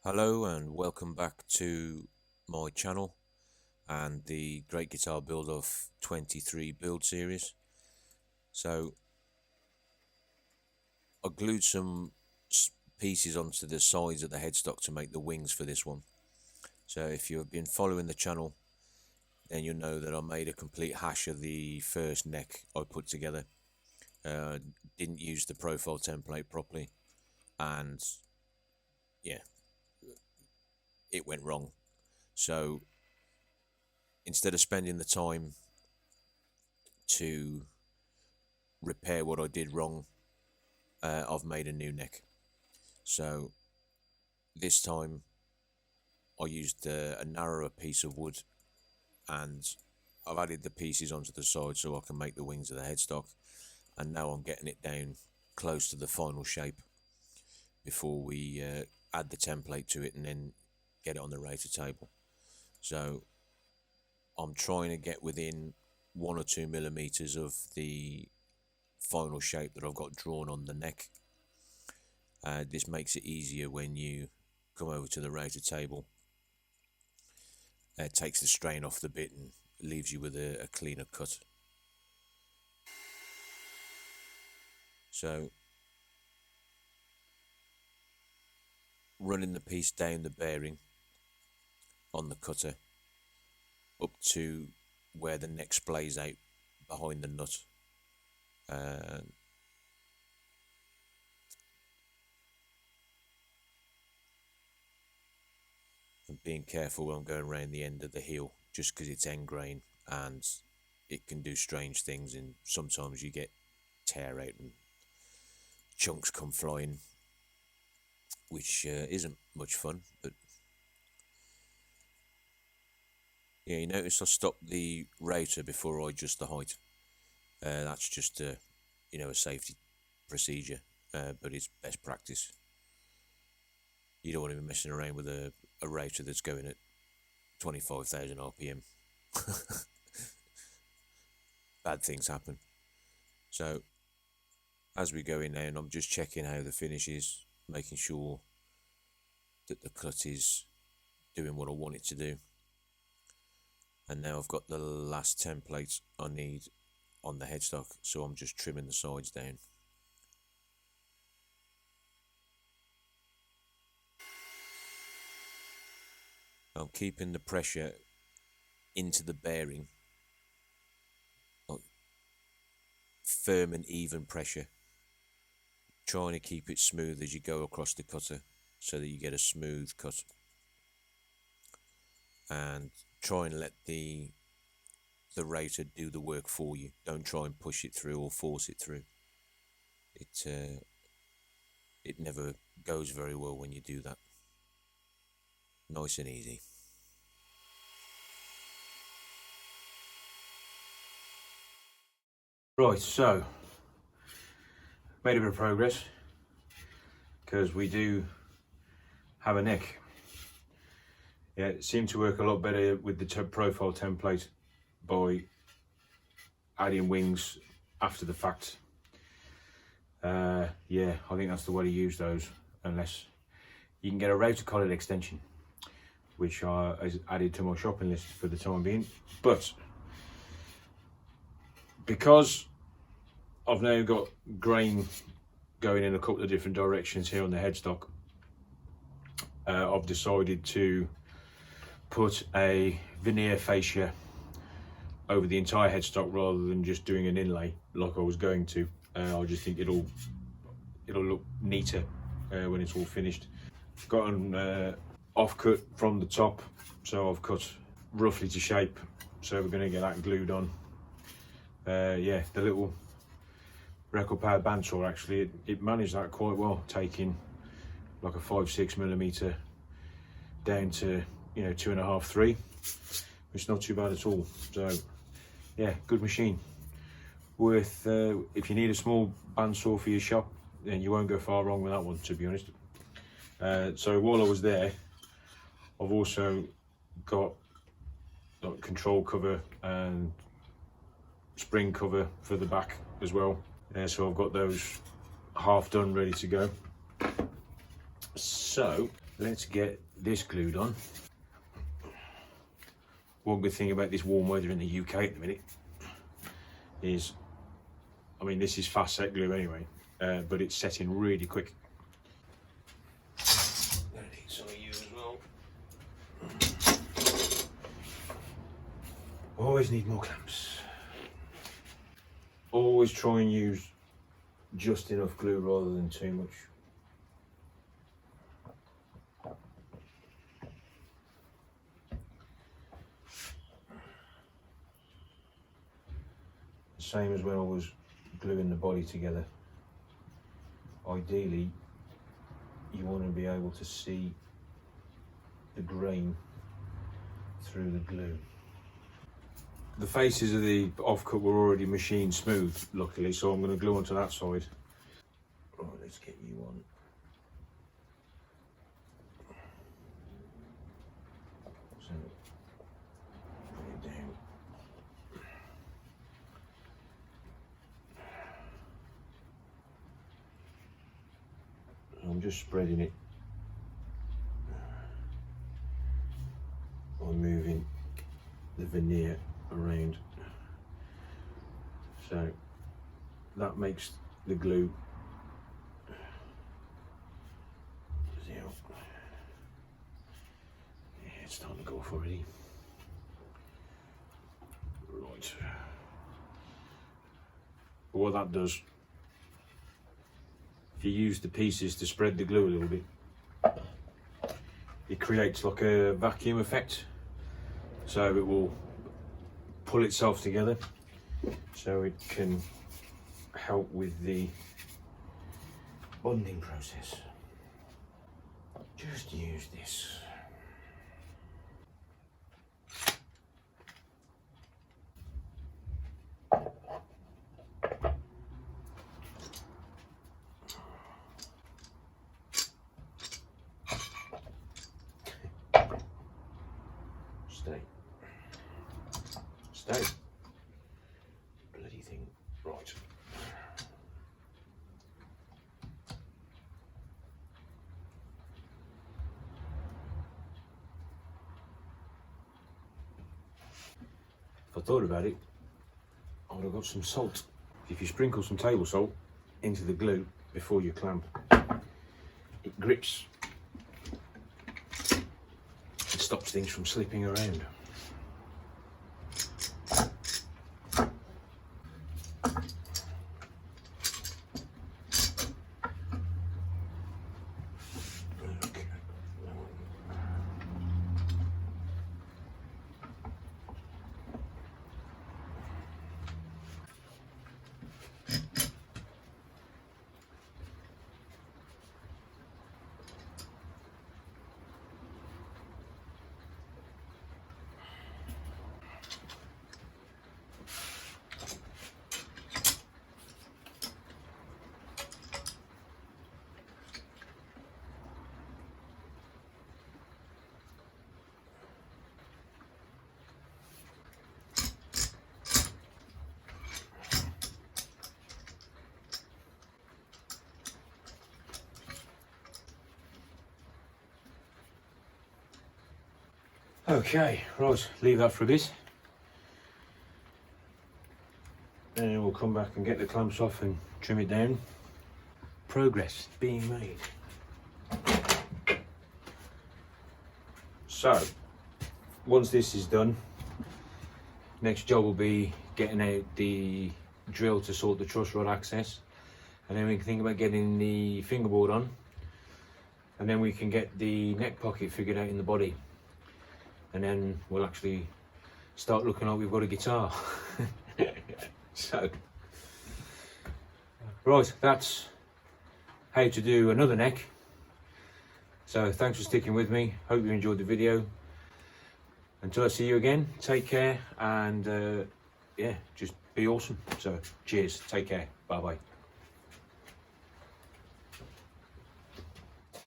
Hello and welcome back to my channel and the Great Guitar Build of 23 build series. So I glued some pieces onto the sides of the headstock to make the wings for this one. So if you've been following the channel, then you'll know that I made a complete hash of the first neck I put together. Didn't use the profile template properly, and yeah, it went wrong. So instead of spending the time to repair what I did wrong, I've made a new neck. So this time I used a narrower piece of wood, and I've added the pieces onto the side so I can make the wings of the headstock, and now I'm getting it down close to the final shape before we add the template to it and then get it on the rater table. So I'm trying to get within 1 or 2 millimeters of the final shape that I've got drawn on the neck. This makes it easier when you come over to the rater table. It takes the strain off the bit and leaves you with a cleaner cut. So running the piece down the bearing on the cutter up to where the neck splays out behind the nut. And being careful when I'm going around the end of the heel, just because it's end grain and it can do strange things, and sometimes you get tear out and chunks come flying, which isn't much fun. But yeah, you notice I stopped the router before I adjust the height. That's just a safety procedure, but it's best practice. You don't want to be messing around with a router that's going at 25,000 RPM. Bad things happen. So as we go in now, and I'm just checking how the finish is, making sure that the cut is doing what I want it to do. And now I've got the last template I need on the headstock, so I'm just trimming the sides down. I'm keeping the pressure into the bearing, like firm and even pressure, trying to keep it smooth as you go across the cutter so that you get a smooth cut, and try and let the router do the work for you. Don't try and push it through or force it through. It never goes very well when you do that. Nice and easy. Right, so made a bit of progress because we do have a neck. Yeah, it seemed to work a lot better with the profile template by adding wings after the fact. Yeah, I think that's the way to use those, unless you can get a router collet extension, which is added to my shopping list for the time being. But because I've now got grain going in a couple of different directions here on the headstock, I've decided to put a veneer fascia over the entire headstock rather than just doing an inlay like I was going to. I just think it'll look neater when it's all finished. Got an offcut from the top, so I've cut roughly to shape, so we're going to get that glued on. Yeah, the little record powered bandsaw, actually it managed that quite well, taking like a 5-6 millimeter down to 2.5, 3, which is not too bad at all. So yeah, good machine. Worth, if you need a small bandsaw for your shop, then you won't go far wrong with that one, to be honest. So while I was there, I've also got like control cover and spring cover for the back as well. So I've got those half done, ready to go. So let's get this glued on. One good thing about this warm weather in the UK at the minute is, I mean, this is fast set glue anyway, but it's setting really quick. Gonna need some of you as well. Always need more clamps. Always try and use just enough glue rather than too much. Same as when I was gluing the body together. Ideally, you want to be able to see the grain through the glue. The faces of the offcut were already machined smooth, luckily, so I'm going to glue onto that side. Right, let's get you on. So, put it down. I'm just spreading it by moving the veneer around, so that makes the glue zero. Yeah, it's starting to go off already. Right, but what that does, if you use the pieces to spread the glue a little bit, it creates like a vacuum effect, so it will pull itself together, so it can help with the bonding process. Just use this. Stay. Bloody thing. Right. If I thought about it, I would have got some salt. If you sprinkle some table salt into the glue before you clamp, it grips. It stops things from slipping around. Okay, right, leave that for a bit. Then we'll come back and get the clamps off and trim it down. Progress being made. So, once this is done, next job will be getting out the drill to sort the truss rod access, and then we can think about getting the fingerboard on, and then we can get the neck pocket figured out in the body, and then we'll actually start looking like we've got a guitar. So, right, that's how to do another neck. So thanks for sticking with me. Hope you enjoyed the video. Until I see you again, take care, and yeah, just be awesome. So cheers, take care, bye bye.